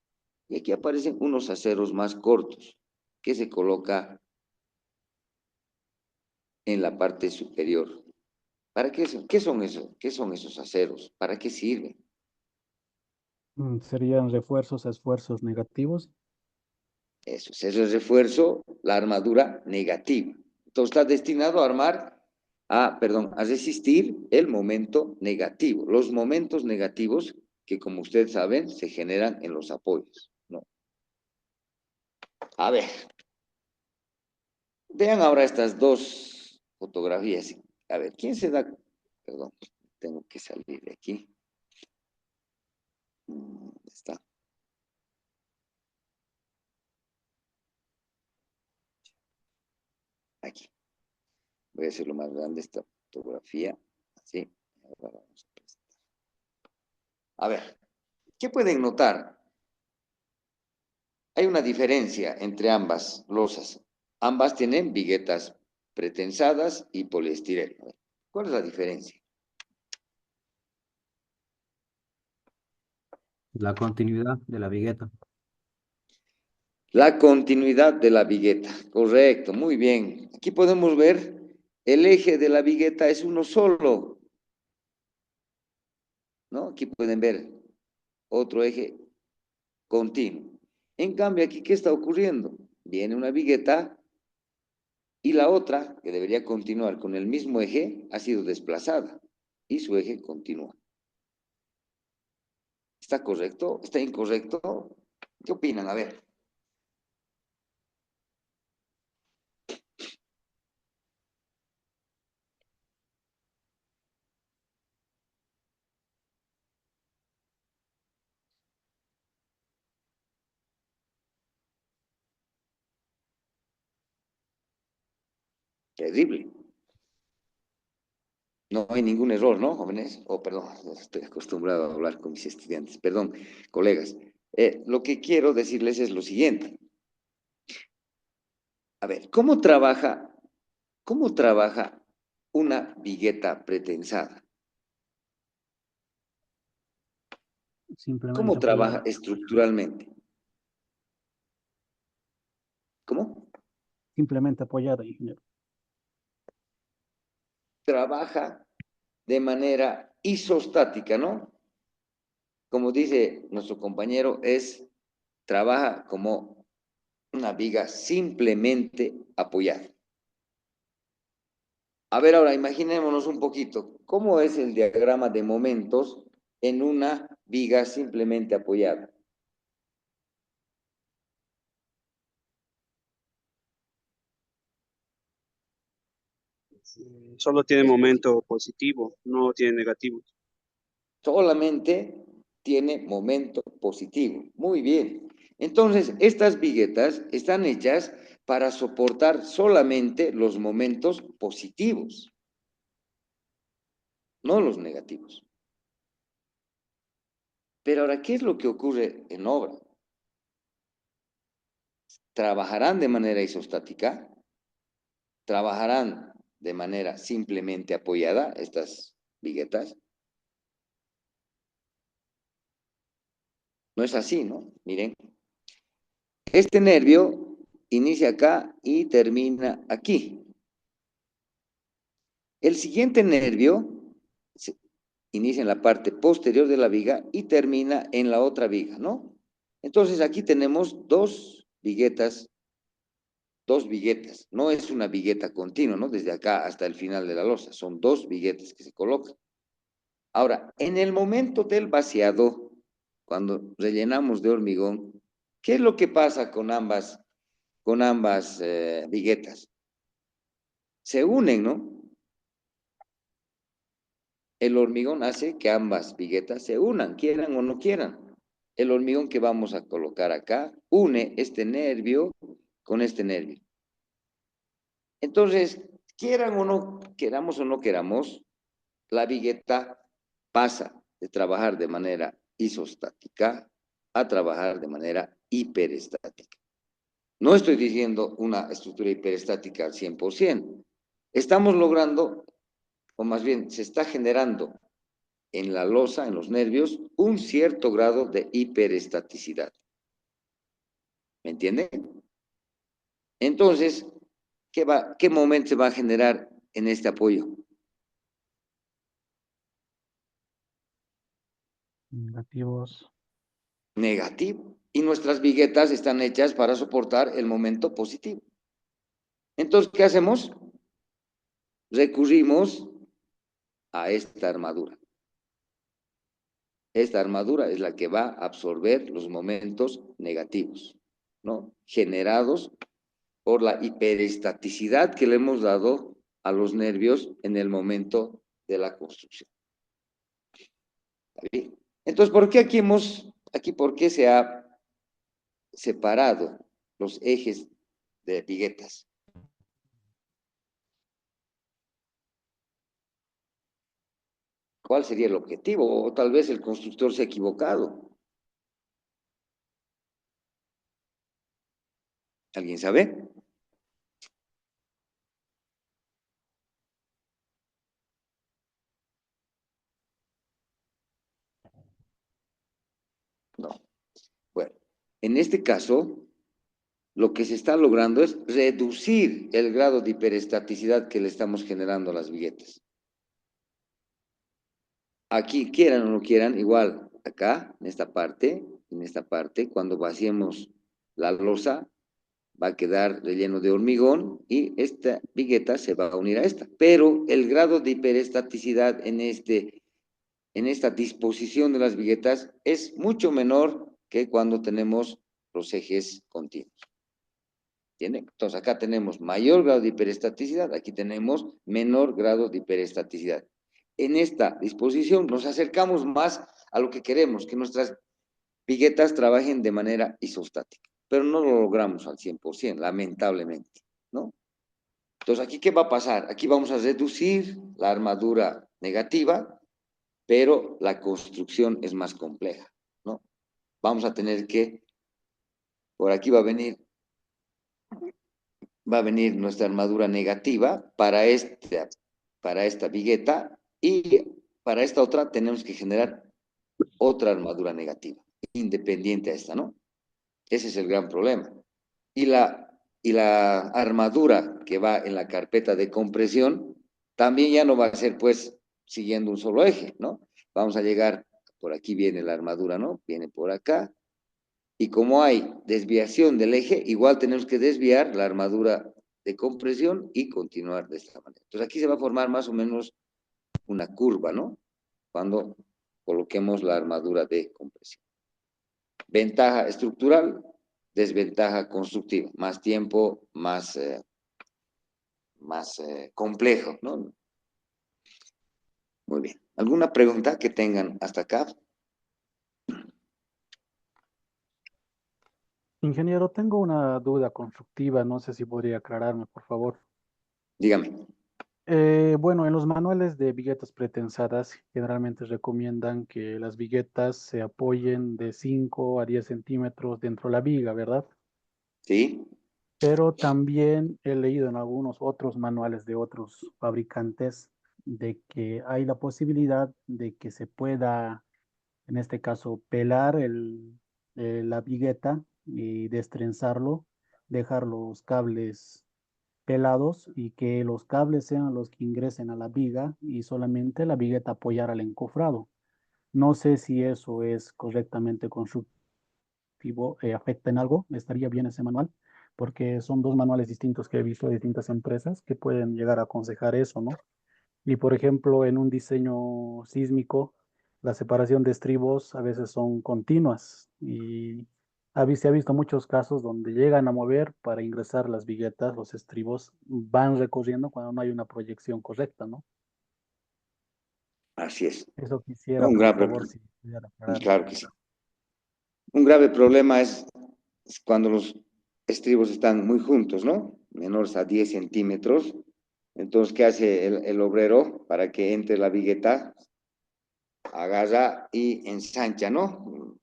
Speaker 1: Y aquí aparecen unos aceros más cortos, que se coloca en la parte superior. ¿Para qué son? ¿Qué son esos? ¿Qué son esos aceros? ¿Para qué sirven?
Speaker 10: Serían refuerzos a esfuerzos negativos.
Speaker 1: Eso es el refuerzo, la armadura negativa. Entonces está destinado a a resistir el momento negativo. Los momentos negativos que, como ustedes saben, se generan en los apoyos, ¿no? A ver, vean ahora estas dos fotografías. A ver, ¿quién se da? Perdón, tengo que salir de aquí. ¿Dónde está? Aquí. Voy a hacerlo más grande esta fotografía. Así. Ahora vamos a presentar. A ver, ¿qué pueden notar? Hay una diferencia entre ambas losas. Ambas tienen viguetas pretensadas y poliestireno. ¿Cuál es la diferencia?
Speaker 9: La continuidad de la vigueta.
Speaker 1: La continuidad de la vigueta. Correcto, muy bien. Aquí podemos ver el eje de la vigueta es uno solo, ¿no? Aquí pueden ver otro eje continuo. En cambio, aquí, ¿qué está ocurriendo? Viene una vigueta y la otra, que debería continuar con el mismo eje, ha sido desplazada y su eje continúa. ¿Está correcto? ¿Está incorrecto? ¿Qué opinan? A ver. Terrible. No hay ningún error, ¿no, jóvenes? Oh, perdón, estoy acostumbrado a hablar con mis estudiantes. Perdón, colegas. Lo que quiero decirles es lo siguiente. A ver, cómo trabaja una vigueta pretensada? ¿Cómo
Speaker 10: Simplemente
Speaker 1: trabaja
Speaker 10: apoyada.
Speaker 1: estructuralmente? ¿Cómo?
Speaker 10: Simplemente apoyada, ingeniero.
Speaker 1: Trabaja de manera isostática, ¿no? Como dice nuestro compañero, trabaja como una viga simplemente apoyada. A ver, ahora imaginémonos un poquito, ¿cómo es el diagrama de momentos en una viga simplemente apoyada?
Speaker 3: Solo tiene momento positivo, no tiene negativo.
Speaker 1: Solamente tiene momento positivo. Muy bien. Entonces, estas viguetas están hechas para soportar solamente los momentos positivos, no los negativos. Pero ahora, ¿qué es lo que ocurre en obra? ¿Trabajarán de manera isostática? ¿Trabajarán de manera simplemente apoyada estas viguetas? No es así, ¿no? Miren, este nervio inicia acá y termina aquí. El siguiente nervio inicia en la parte posterior de la viga y termina en la otra viga, ¿no? Entonces aquí tenemos dos viguetas, no es una vigueta continua, ¿no? Desde acá hasta el final de la losa, son dos viguetas que se colocan. Ahora, en el momento del vaciado, cuando rellenamos de hormigón, ¿qué es lo que pasa con ambas viguetas? Se unen, ¿no? El hormigón hace que ambas viguetas se unan, quieran o no quieran. El hormigón que vamos a colocar acá une este nervio con este nervio. Entonces, quieran o no, queramos o no queramos, la vigueta pasa de trabajar de manera isostática a trabajar de manera hiperestática. No estoy diciendo una estructura hiperestática al 100%. Estamos logrando, o más bien se está generando en la losa, en los nervios, un cierto grado de hiperestaticidad. ¿Me entienden? Entonces, ¿qué momento se va a generar en este apoyo?
Speaker 10: Negativos.
Speaker 1: Negativo. Y nuestras viguetas están hechas para soportar el momento positivo. Entonces, ¿qué hacemos? Recurrimos a esta armadura. Esta armadura es la que va a absorber los momentos negativos, ¿no? Generados por la hiperestaticidad que le hemos dado a los nervios en el momento de la construcción. ¿Está bien? Entonces, por qué se ha separado los ejes de viguetas? ¿Cuál sería el objetivo? O tal vez el constructor se ha equivocado. ¿Alguien sabe? No. Bueno, en este caso, lo que se está logrando es reducir el grado de hiperestaticidad que le estamos generando a las viguetas. Aquí, quieran o no quieran, igual, acá, en esta parte, cuando vaciemos la losa, va a quedar relleno de hormigón y esta vigueta se va a unir a esta. Pero el grado de hiperestaticidad en este en esta disposición de las viguetas es mucho menor que cuando tenemos los ejes continuos. ¿Entienden? Entonces acá tenemos mayor grado de hiperestaticidad, aquí tenemos menor grado de hiperestaticidad. En esta disposición nos acercamos más a lo que queremos, que nuestras viguetas trabajen de manera isostática, pero no lo logramos al 100%, lamentablemente, ¿no? Entonces, ¿aquí qué va a pasar? Aquí vamos a reducir la armadura negativa, pero la construcción es más compleja, ¿no? Vamos a tener que, por aquí va a venir nuestra armadura negativa para esta vigueta, y para esta otra tenemos que generar otra armadura negativa, independiente a esta, ¿no? Ese es el gran problema. Y la armadura que va en la carpeta de compresión también ya no va a ser, pues, siguiendo un solo eje, ¿no? Vamos a llegar, por aquí viene la armadura, ¿no? Viene por acá. Y como hay desviación del eje, igual tenemos que desviar la armadura de compresión y continuar de esta manera. Entonces aquí se va a formar más o menos una curva, ¿no? Cuando coloquemos la armadura de compresión. Ventaja estructural, desventaja constructiva. Más tiempo, más complejo, ¿no? Muy bien. ¿Alguna pregunta que tengan hasta acá?
Speaker 10: Ingeniero, tengo una duda constructiva, no sé si podría aclararme, por favor.
Speaker 1: Dígame.
Speaker 10: Bueno, en los manuales de viguetas pretensadas generalmente recomiendan que las viguetas se apoyen de 5 a 10 centímetros dentro de la viga, ¿verdad?
Speaker 1: Sí.
Speaker 10: Pero también he leído en algunos otros manuales de otros fabricantes de que hay la posibilidad de que se pueda, en este caso, pelar la vigueta y destrenzarlo, dejar los cables pelados y que los cables sean los que ingresen a la viga y solamente la vigueta apoyar al encofrado. No sé si eso es correctamente constructivo, afecta en algo, estaría bien ese manual, porque son dos manuales distintos que he visto de distintas empresas que pueden llegar a aconsejar eso, ¿no? Y por ejemplo, en un diseño sísmico, la separación de estribos a veces son continuas y se ha visto muchos casos donde llegan a mover para ingresar las viguetas, los estribos van recorriendo cuando no hay una proyección correcta, ¿no?
Speaker 1: Así es.
Speaker 10: Eso quisiera,
Speaker 1: Un
Speaker 10: por
Speaker 1: grave,
Speaker 10: favor, si pudiera aclararme.
Speaker 1: claro que sí. Un grave problema es cuando los estribos están muy juntos, ¿no? Menores a 10 centímetros. Entonces, ¿qué hace el obrero para que entre la vigueta? Agarra y ensancha, ¿no?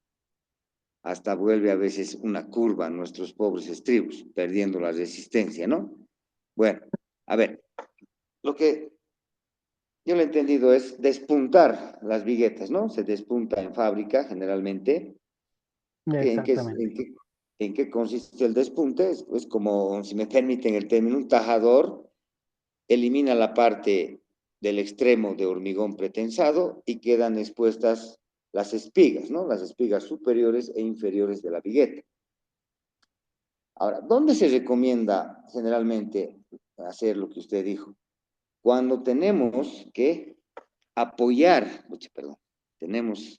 Speaker 1: Hasta vuelve a veces una curva a nuestros pobres estribos, perdiendo la resistencia, ¿no? Bueno, a ver, lo que yo lo he entendido es despuntar las viguetas, ¿no? Se despunta en fábrica generalmente.
Speaker 10: Exactamente.
Speaker 1: ¿En qué consiste el despunte? Es como, si me permiten el término, un tajador elimina la parte del extremo de hormigón pretensado y quedan expuestas las espigas, ¿no? Las espigas superiores e inferiores de la vigueta. Ahora, ¿dónde se recomienda generalmente hacer lo que usted dijo? Cuando tenemos que apoyar, tenemos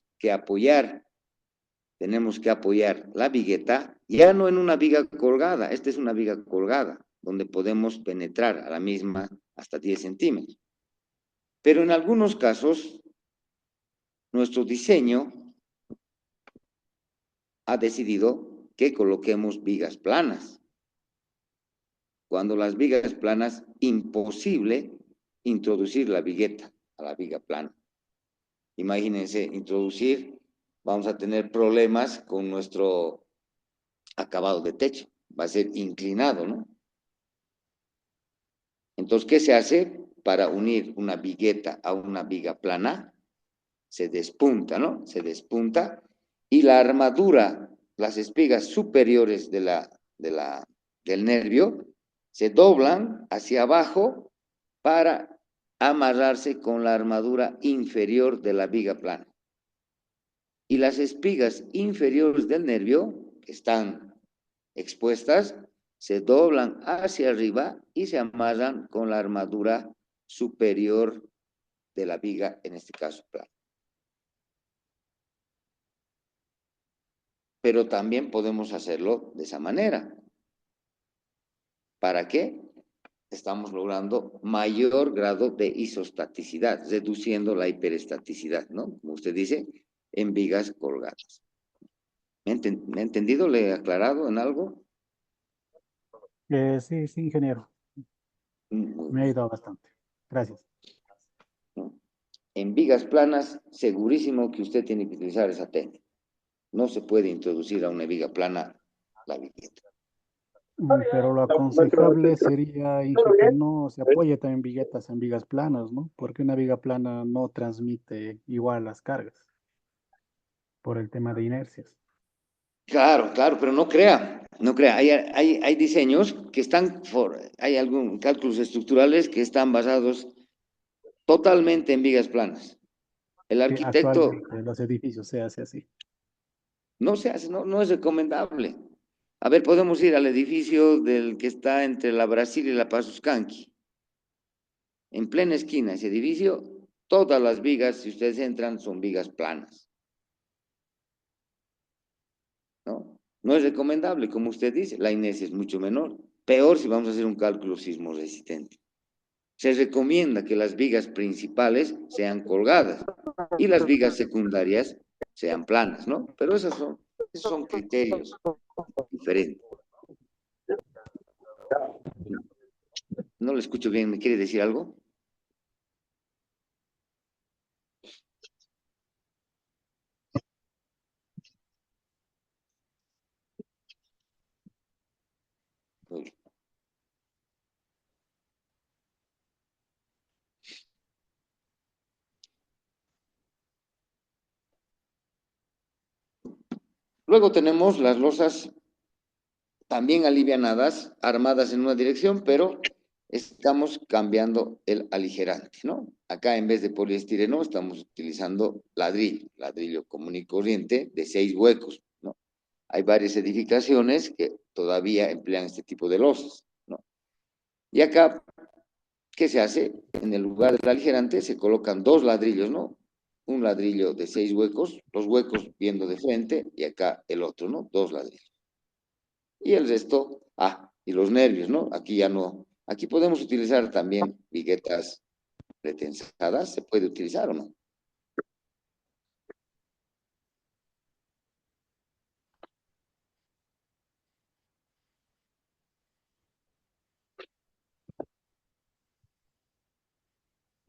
Speaker 1: que apoyar la vigueta, ya no en una viga colgada, esta es una viga colgada, donde podemos penetrar a la misma hasta 10 centímetros. Pero en algunos casos, nuestro diseño ha decidido que coloquemos vigas planas. Cuando las vigas planas, imposible introducir la vigueta a la viga plana. Imagínense, vamos a tener problemas con nuestro acabado de techo. Va a ser inclinado, ¿no? Entonces, ¿qué se hace para unir una vigueta a una viga plana? Se despunta, ¿no? Se despunta y la armadura, las espigas superiores del nervio, se doblan hacia abajo para amarrarse con la armadura inferior de la viga plana. Y las espigas inferiores del nervio, que están expuestas, se doblan hacia arriba y se amarran con la armadura superior de la viga, en este caso plana. pero también podemos hacerlo de esa manera. ¿Para qué? Estamos logrando mayor grado de isostaticidad, reduciendo la hiperestaticidad, ¿no? Como usted dice, en vigas colgadas. ¿Me ha entendido? ¿Le he aclarado en algo?
Speaker 10: Sí, sí, ingeniero.
Speaker 1: Muy
Speaker 10: Me ha
Speaker 1: bien,
Speaker 10: ayudado bastante. Gracias.
Speaker 1: ¿no? En vigas planas, segurísimo que usted tiene que utilizar esa técnica. No se puede introducir a una viga plana la vigueta.
Speaker 10: Pero lo aconsejable sería, Inge, que no se apoye también viguetas en vigas planas, ¿no? Porque una viga plana no transmite igual las cargas por el tema de inercias.
Speaker 1: Claro, claro, pero no crea, no crea. Hay diseños que están, hay algunos cálculos estructurales que están basados totalmente en vigas planas. El
Speaker 10: Sí,
Speaker 1: arquitecto
Speaker 10: actualmente los edificios se hace así.
Speaker 1: no se hace, no es recomendable. A ver, podemos ir al edificio del que está entre la Brasil y la Pasuscanqui. En plena esquina, ese edificio, todas las vigas, si ustedes entran, son vigas planas. ¿No? No es recomendable, como usted dice, la inercia es mucho menor. Peor si vamos a hacer un cálculo sismo resistente. Se recomienda que las vigas principales sean colgadas y las vigas secundarias sean planas, ¿no? Pero esos son criterios diferentes. No lo escucho bien, ¿me quiere decir algo? Luego tenemos las losas también alivianadas, armadas en una dirección, pero estamos cambiando el aligerante, ¿no? Acá en vez de poliestireno estamos utilizando ladrillo común y corriente de 6 huecos, ¿no? Hay varias edificaciones que todavía emplean este tipo de losas, ¿no? Y acá, ¿qué se hace? En el lugar del aligerante se colocan 2 ladrillos, ¿no? Un ladrillo de 6 huecos, los huecos viendo de frente, y acá el otro, ¿no? 2 ladrillos. Y el resto, y los nervios, ¿no? Aquí ya no, aquí podemos utilizar también viguetas pretensadas, ¿se puede utilizar o no?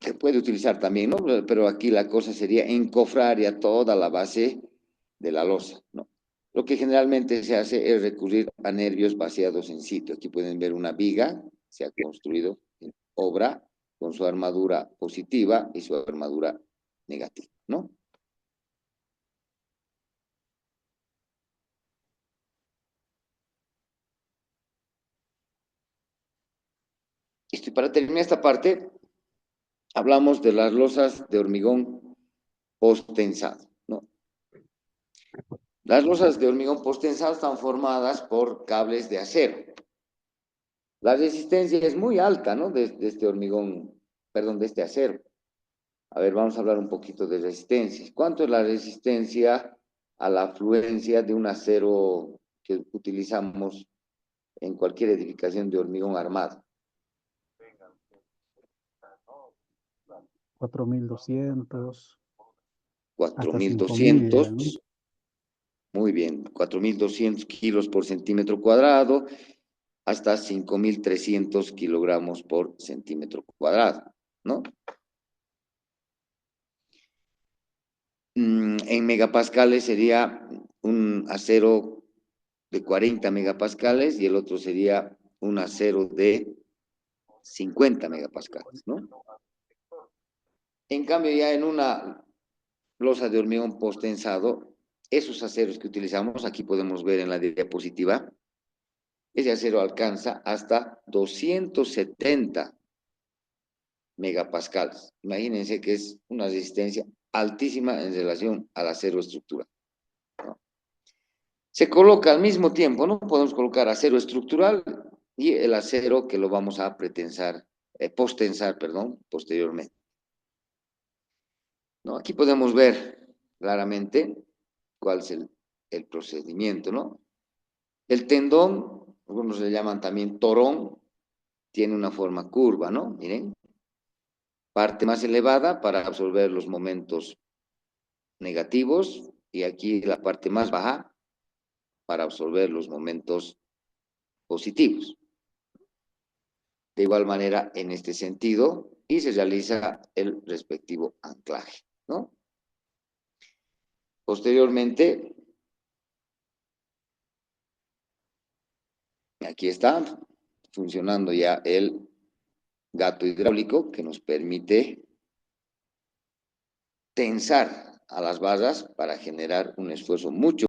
Speaker 1: Se puede utilizar también, ¿no? Pero aquí la cosa sería encofrar ya toda la base de la losa, ¿no? Lo que generalmente se hace es recurrir a nervios vaciados en sitio. Aquí pueden ver una viga, se ha construido en obra con su armadura positiva y su armadura negativa, ¿no? Y para terminar esta parte, hablamos de las losas de hormigón post-tensado, ¿no? Las losas de hormigón post-tensado están formadas por cables de acero. La resistencia es muy alta, ¿no? De este hormigón, perdón, de este acero. A ver, vamos a hablar un poquito de resistencias. ¿Cuánto es la resistencia a la afluencia de un acero que utilizamos en cualquier edificación de hormigón armado?
Speaker 10: 4.200, hasta 5.000, ¿no?
Speaker 1: 4.200. Muy bien, 4.200 kilos por centímetro cuadrado hasta 5.300 kilogramos por centímetro cuadrado, ¿no? En megapascales sería un acero de 40 megapascales y el otro sería un acero de 50 megapascales, ¿no? En cambio, ya en una losa de hormigón post-tensado, esos aceros que utilizamos, aquí podemos ver en la diapositiva, ese acero alcanza hasta 270 megapascales. Imagínense que es una resistencia altísima en relación al acero estructural, ¿no? Se coloca al mismo tiempo, ¿no? Podemos colocar acero estructural y el acero que lo vamos a post-tensar, posteriormente, ¿no? Aquí podemos ver claramente cuál es el procedimiento, ¿no? El tendón, algunos le llaman también torón, tiene una forma curva, ¿no? Miren, parte más elevada para absorber los momentos negativos y aquí la parte más baja para absorber los momentos positivos. De igual manera, en este sentido, y se realiza el respectivo anclaje, ¿no? Posteriormente, aquí está funcionando ya el gato hidráulico que nos permite tensar a las barras para generar un esfuerzo mucho